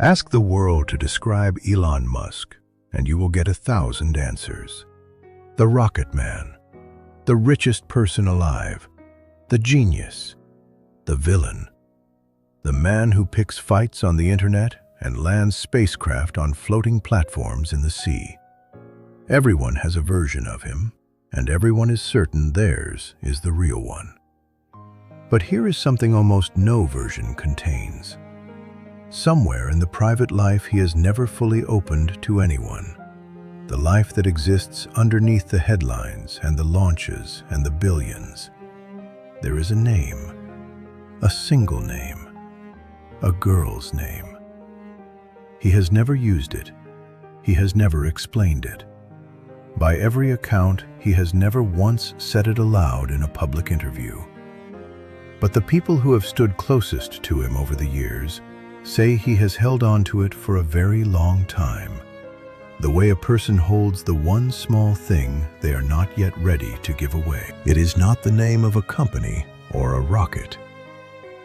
Ask the world to describe Elon Musk, and you will get 1,000 answers. The Rocket Man, the richest person alive, the genius, the villain, the man who picks fights on the internet and lands spacecraft on floating platforms in the sea. Everyone has a version of him, and everyone is certain theirs is the real one. But here is something almost no version contains. Somewhere in the private life he has never fully opened to anyone. The life that exists underneath the headlines and the launches and the billions. There is a name, a single name, a girl's name. He has never used it. He has never explained it. By every account, he has never once said it aloud in a public interview. But the people who have stood closest to him over the years say he has held on to it for a very long time, the way a person holds the one small thing they are not yet ready to give away. It is not the name of a company or a rocket.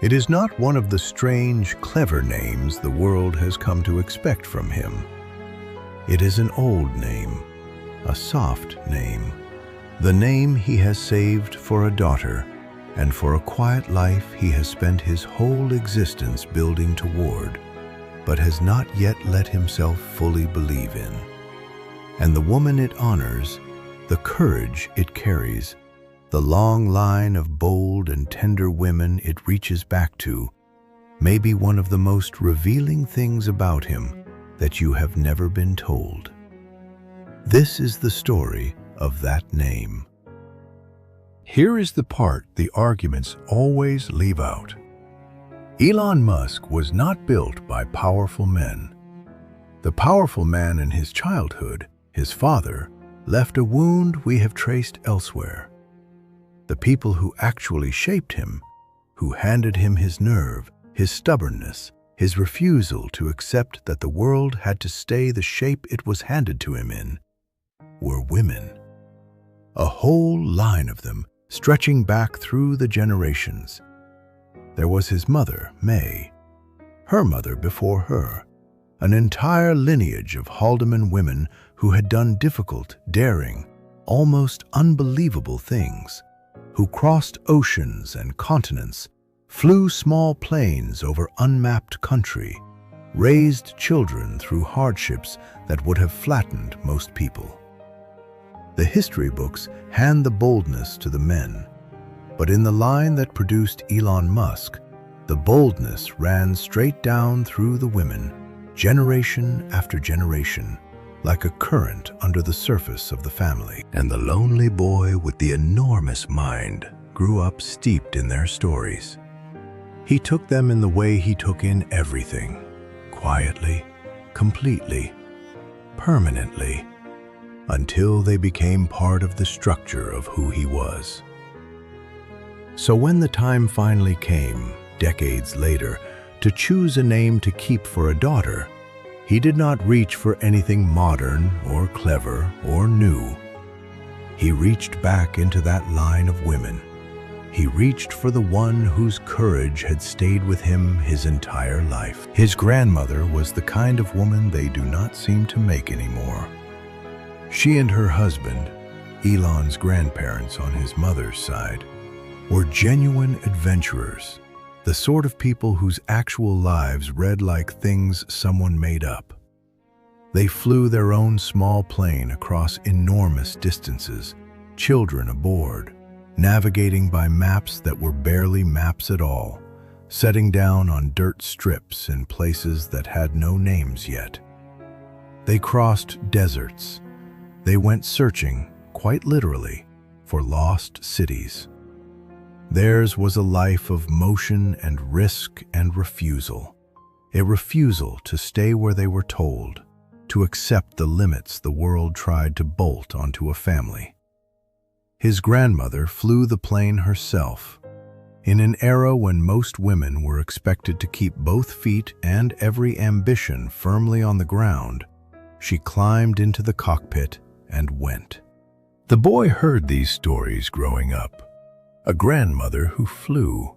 It is not one of the strange, clever names the world has come to expect from him. It is an old name, a soft name, the name he has saved for a daughter, and for a quiet life he has spent his whole existence building toward, but has not yet let himself fully believe in. And the woman it honors, the courage it carries, the long line of bold and tender women it reaches back to, may be one of the most revealing things about him that you have never been told. This is the story of that name. Here is the part the arguments always leave out. Elon Musk was not built by powerful men. The powerful man in his childhood, his father, left a wound we have traced elsewhere. The people who actually shaped him, who handed him his nerve, his stubbornness, his refusal to accept that the world had to stay the shape it was handed to him in, were women. A whole line of them, stretching back through the generations. There was his mother, Maye, her mother before her, an entire lineage of Haldeman women who had done difficult, daring, almost unbelievable things, who crossed oceans and continents, flew small planes over unmapped country, raised children through hardships that would have flattened most people. The history books hand the boldness to the men, but in the line that produced Elon Musk, the boldness ran straight down through the women, generation after generation, like a current under the surface of the family. And the lonely boy with the enormous mind grew up steeped in their stories. He took them in the way he took in everything, quietly, completely, permanently, until they became part of the structure of who he was. So when the time finally came, decades later, to choose a name to keep for a daughter, he did not reach for anything modern or clever or new. He reached back into that line of women. He reached for the one whose courage had stayed with him his entire life. His grandmother was the kind of woman they do not seem to make anymore. She and her husband, Elon's grandparents on his mother's side, were genuine adventurers, the sort of people whose actual lives read like things someone made up. They flew their own small plane across enormous distances, children aboard, navigating by maps that were barely maps at all, setting down on dirt strips in places that had no names yet. They crossed deserts. They went searching, quite literally, for lost cities. Theirs was a life of motion and risk and refusal, a refusal to stay where they were told, to accept the limits the world tried to bolt onto a family. His grandmother flew the plane herself. In an era when most women were expected to keep both feet and every ambition firmly on the ground, she climbed into the cockpit and went. The boy heard these stories growing up. A grandmother who flew,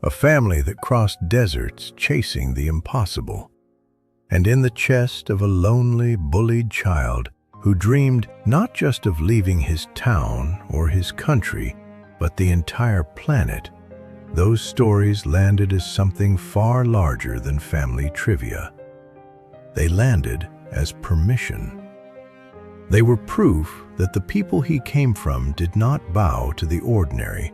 a family that crossed deserts chasing the impossible. and in the chest of a lonely, bullied child who dreamed not just of leaving his town or his country, but the entire planet, those stories landed as something far larger than family trivia. They landed as permission. They were proof that the people he came from did not bow to the ordinary,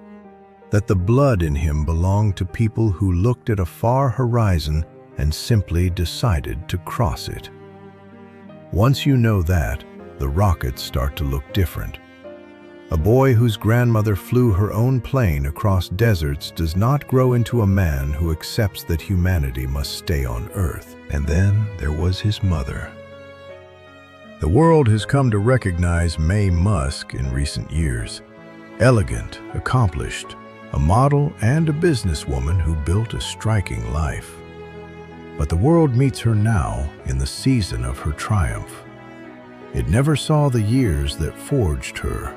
that the blood in him belonged to people who looked at a far horizon and simply decided to cross it. Once you know that, the rockets start to look different. A boy whose grandmother flew her own plane across deserts does not grow into a man who accepts that humanity must stay on Earth. And then there was his mother. The world has come to recognize Maye Musk in recent years. Elegant, accomplished, a model and a businesswoman who built a striking life. But the world meets her now in the season of her triumph. It never saw the years that forged her.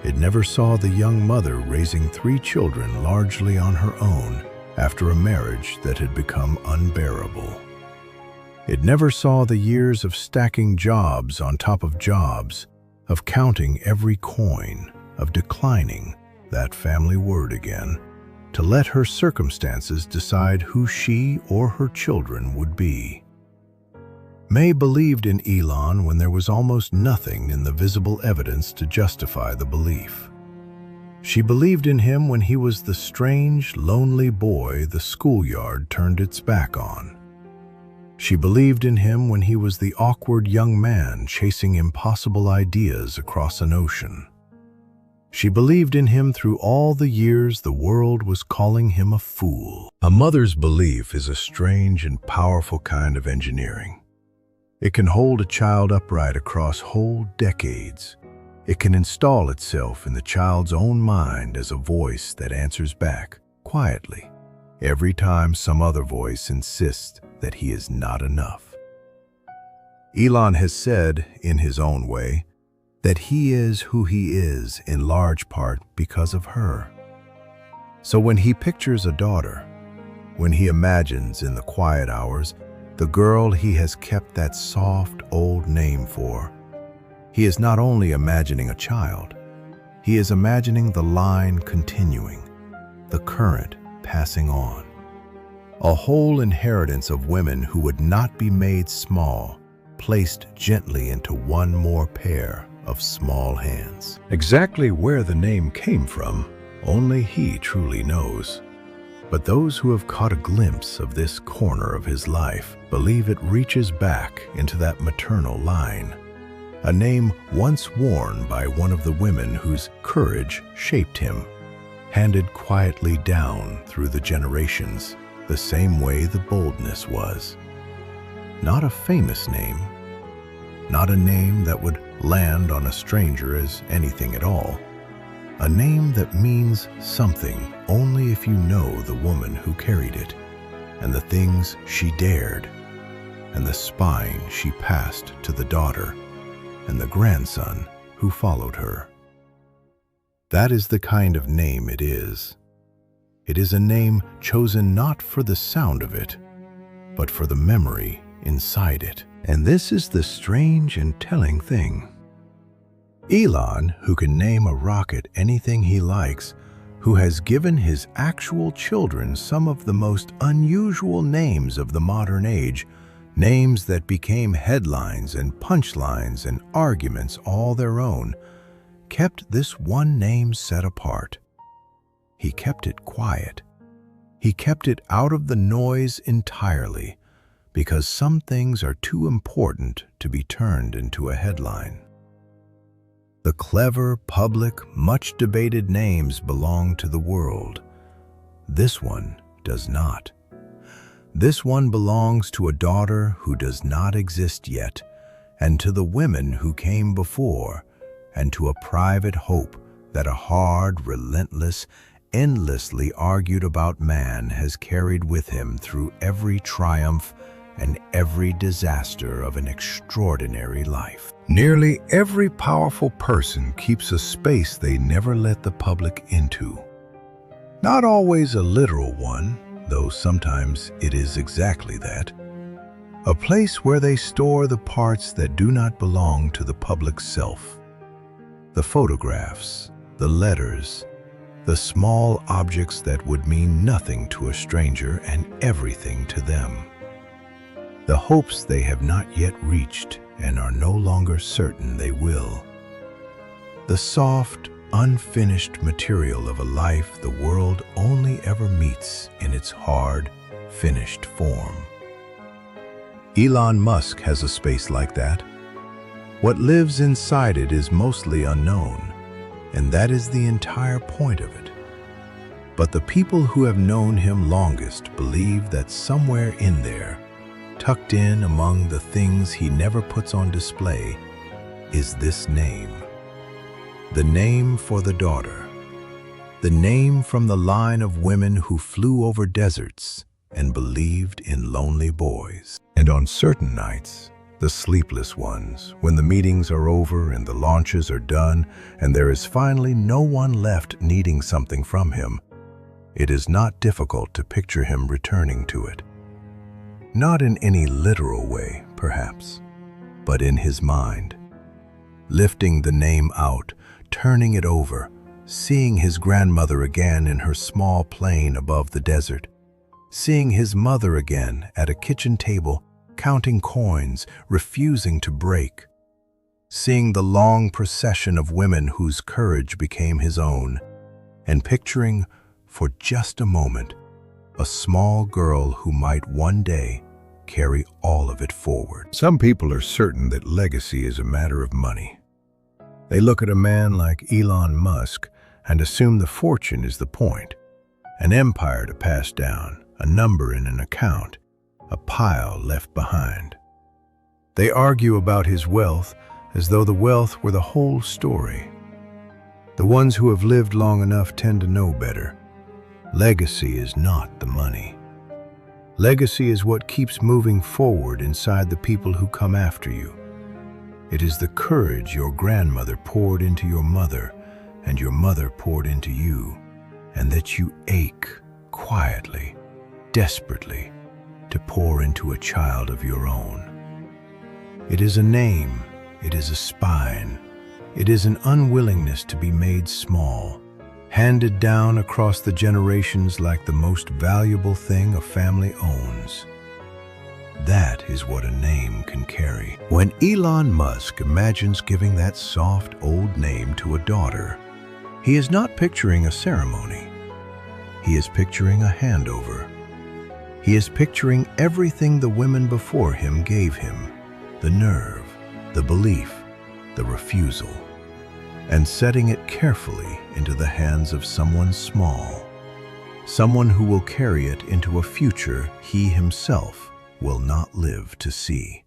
It never saw the young mother raising 3 children largely on her own after a marriage that had become unbearable. It never saw the years of stacking jobs on top of jobs, of counting every coin, of declining that family word again, to let her circumstances decide who she or her children would be. Maye believed in Elon when there was almost nothing in the visible evidence to justify the belief. She believed in him when he was the strange, lonely boy the schoolyard turned its back on. She believed in him when he was the awkward young man chasing impossible ideas across an ocean. She believed in him through all the years the world was calling him a fool. A mother's belief is a strange and powerful kind of engineering. It can hold a child upright across whole decades. It can install itself in the child's own mind as a voice that answers back, quietly, every time some other voice insists that he is not enough. Elon has said, in his own way, that he is who he is in large part because of her. So when he pictures a daughter, when he imagines in the quiet hours the girl he has kept that soft old name for, he is not only imagining a child, he is imagining the line continuing, the current passing on. A whole inheritance of women who would not be made small, placed gently into one more pair of small hands. Exactly where the name came from, only he truly knows. But those who have caught a glimpse of this corner of his life believe it reaches back into that maternal line, a name once worn by one of the women whose courage shaped him, handed quietly down through the generations, the same way the boldness was. Not a famous name, not a name that would land on a stranger as anything at all. A name that means something only if you know the woman who carried it, and the things she dared, and the spine she passed to the daughter, and the grandson who followed her. That is the kind of name it is. It is a name chosen not for the sound of it, but for the memory inside it. And this is the strange and telling thing. Elon, who can name a rocket anything he likes, who has given his actual children some of the most unusual names of the modern age, names that became headlines and punchlines and arguments all their own, kept this one name set apart. He kept it quiet. He kept it out of the noise entirely, because some things are too important to be turned into a headline. The clever, public, much-debated names belong to the world. This one does not. This one belongs to a daughter who does not exist yet, and to the women who came before, and to a private hope that a hard, relentless, endlessly argued about man has carried with him through every triumph and every disaster of an extraordinary life. Nearly every powerful person keeps a space they never let the public into. Not always a literal one, though sometimes it is exactly that. a place where they store the parts that do not belong to the public self. The photographs, the letters, the small objects that would mean nothing to a stranger and everything to them. The hopes they have not yet reached and are no longer certain they will. The soft, unfinished material of a life the world only ever meets in its hard, finished form. Elon Musk has a space like that. What lives inside it is mostly unknown, and that is the entire point of it. But the people who have known him longest believe that somewhere in there, tucked in among the things he never puts on display, is this name. The name for the daughter. The name from the line of women who flew over deserts and believed in lonely boys. And on certain nights, the sleepless ones, when the meetings are over and the launches are done and there is finally no one left needing something from him, it is not difficult to picture him returning to it. Not in any literal way, perhaps, but in his mind. Lifting the name out, turning it over, seeing his grandmother again in her small plane above the desert, seeing his mother again at a kitchen table, counting coins, refusing to break, seeing the long procession of women whose courage became his own, and picturing, for just a moment, a small girl who might one day carry all of it forward. Some people are certain that legacy is a matter of money. They look at a man like Elon Musk and assume the fortune is the point, an empire to pass down, a number in an account, a pile left behind. They argue about his wealth as though the wealth were the whole story. The ones who have lived long enough tend to know better. Legacy is not the money. Legacy is what keeps moving forward inside the people who come after you. It is the courage your grandmother poured into your mother and your mother poured into you, and that you ache quietly, desperately, to pour into a child of your own. It is a name, it is a spine, it is an unwillingness to be made small, handed down across the generations like the most valuable thing a family owns. That is what a name can carry. When Elon Musk imagines giving that soft old name to a daughter, he is not picturing a ceremony. He is picturing a handover. He is picturing everything the women before him gave him, the nerve, the belief, the refusal, and setting it carefully into the hands of someone small, someone who will carry it into a future he himself will not live to see.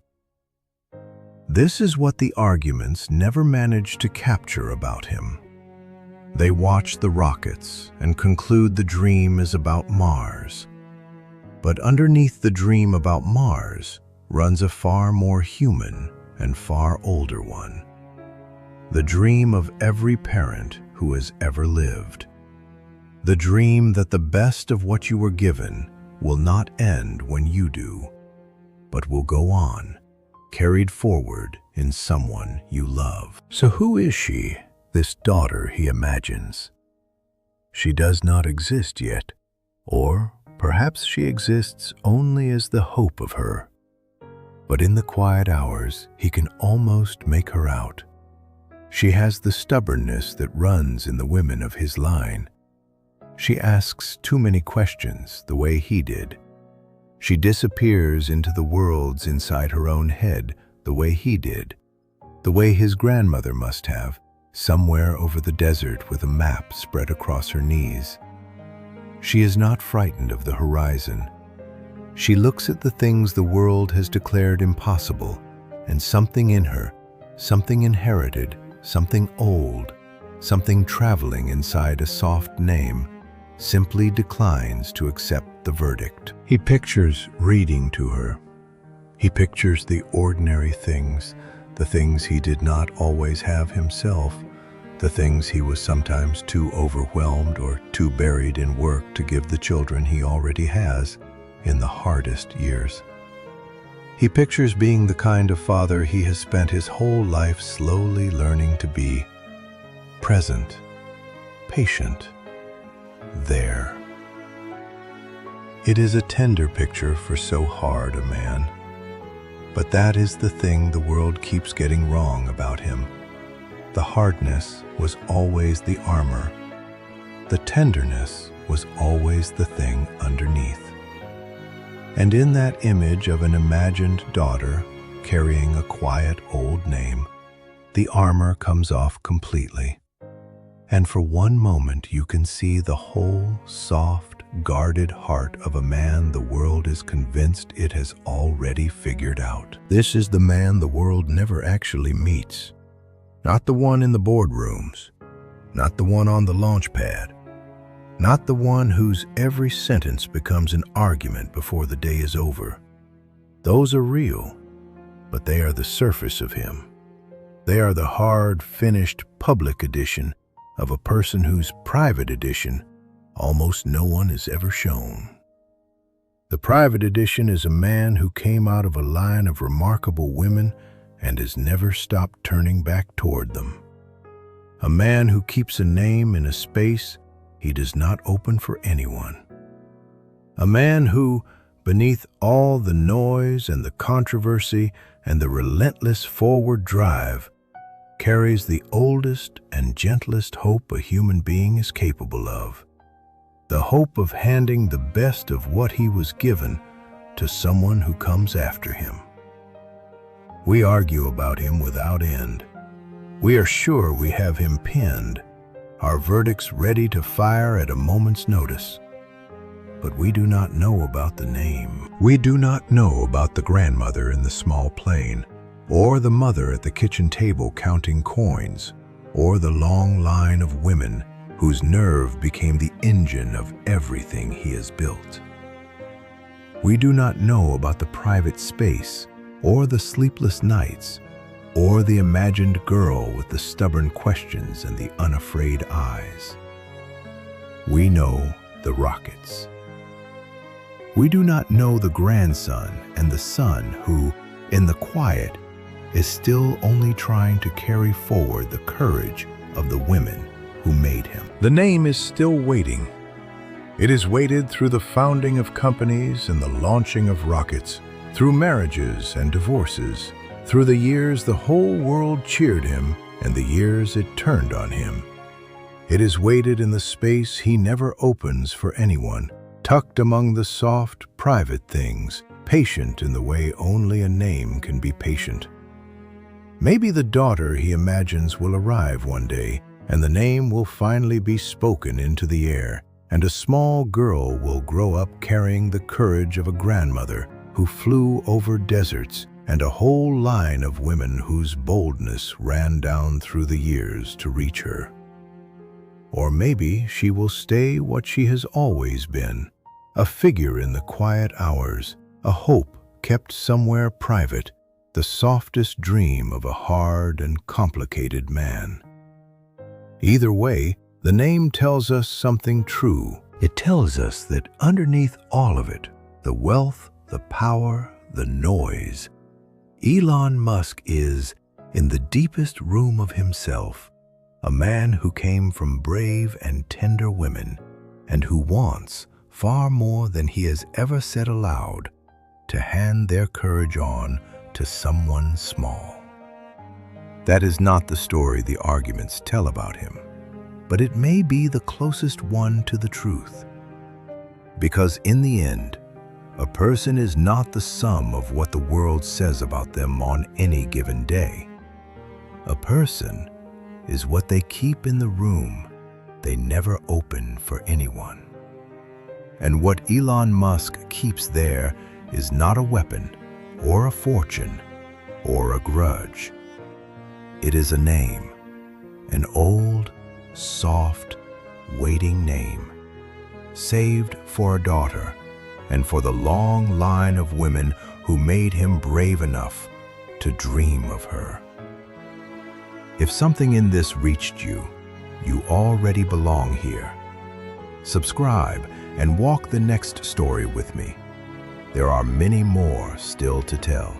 This is what the arguments never managed to capture about him. They watch the rockets and conclude the dream is about Mars. But underneath the dream about Mars runs a far more human and far older one. The dream of every parent who has ever lived. The dream that the best of what you were given will not end when you do, but will go on, carried forward in someone you love. So who is she, this daughter he imagines? She does not exist yet, or perhaps she exists only as the hope of her. But in the quiet hours, he can almost make her out. She has the stubbornness that runs in the women of his line. She asks too many questions the way he did. She disappears into the worlds inside her own head the way he did, the way his grandmother must have, somewhere over the desert with a map spread across her knees. She is not frightened of the horizon. She looks at the things the world has declared impossible, and something in her, something inherited, something old, something traveling inside a soft name, simply declines to accept the verdict. He pictures reading to her. He pictures the ordinary things, the things he did not always have himself, the things he was sometimes too overwhelmed or too buried in work to give the children he already has in the hardest years. He pictures being the kind of father he has spent his whole life slowly learning to be: present, patient, there. It is a tender picture for so hard a man. But that is the thing the world keeps getting wrong about him. The hardness was always the armor. The tenderness was always the thing underneath. And in that image of an imagined daughter carrying a quiet old name, the armor comes off completely. And for one moment you can see the whole soft, guarded heart of a man the world is convinced it has already figured out. This is the man the world never actually meets. Not the one in the boardrooms, not the one on the launch pad, not the one whose every sentence becomes an argument before the day is over. Those are real, but they are the surface of him. They are the hard, finished public edition of a person whose private edition almost no one has ever shown. The private edition is a man who came out of a line of remarkable women and has never stopped turning back toward them. A man who keeps a name in a space he does not open for anyone. A man who, beneath all the noise and the controversy and the relentless forward drive, carries the oldest and gentlest hope a human being is capable of. The hope of handing the best of what he was given to someone who comes after him. We argue about him without end. We are sure we have him pinned, our verdicts ready to fire at a moment's notice. But we do not know about the name. We do not know about the grandmother in the small plane, or the mother at the kitchen table counting coins, or the long line of women whose nerve became the engine of everything he has built. We do not know about the private space, or the sleepless nights, or the imagined girl with the stubborn questions and the unafraid eyes. We know the rockets. We do not know the grandson and the son who, in the quiet, is still only trying to carry forward the courage of the women who made him. The name is still waiting. It is waited through the founding of companies and the launching of rockets, through marriages and divorces, through the years the whole world cheered him and the years it turned on him. It is waited in the space he never opens for anyone, tucked among the soft, private things, patient in the way only a name can be patient. Maybe the daughter he imagines will arrive one day, and the name will finally be spoken into the air, and a small girl will grow up carrying the courage of a grandmother who flew over deserts, and a whole line of women whose boldness ran down through the years to reach her. Or maybe she will stay what she has always been, a figure in the quiet hours, a hope kept somewhere private, the softest dream of a hard and complicated man. Either way, the name tells us something true. It tells us that underneath all of it, the wealth, the power, the noise, Elon Musk is, in the deepest room of himself, a man who came from brave and tender women, and who wants, far more than he has ever said aloud, to hand their courage on to someone small. That is not the story the arguments tell about him, but it may be the closest one to the truth. Because in the end, a person is not the sum of what the world says about them on any given day. A person is what they keep in the room they never open for anyone. And what Elon Musk keeps there is not a weapon or a fortune or a grudge. It is a name, an old, soft, waiting name, saved for a daughter and for the long line of women who made him brave enough to dream of her. If something in this reached you, you already belong here. Subscribe and walk the next story with me. There are many more still to tell.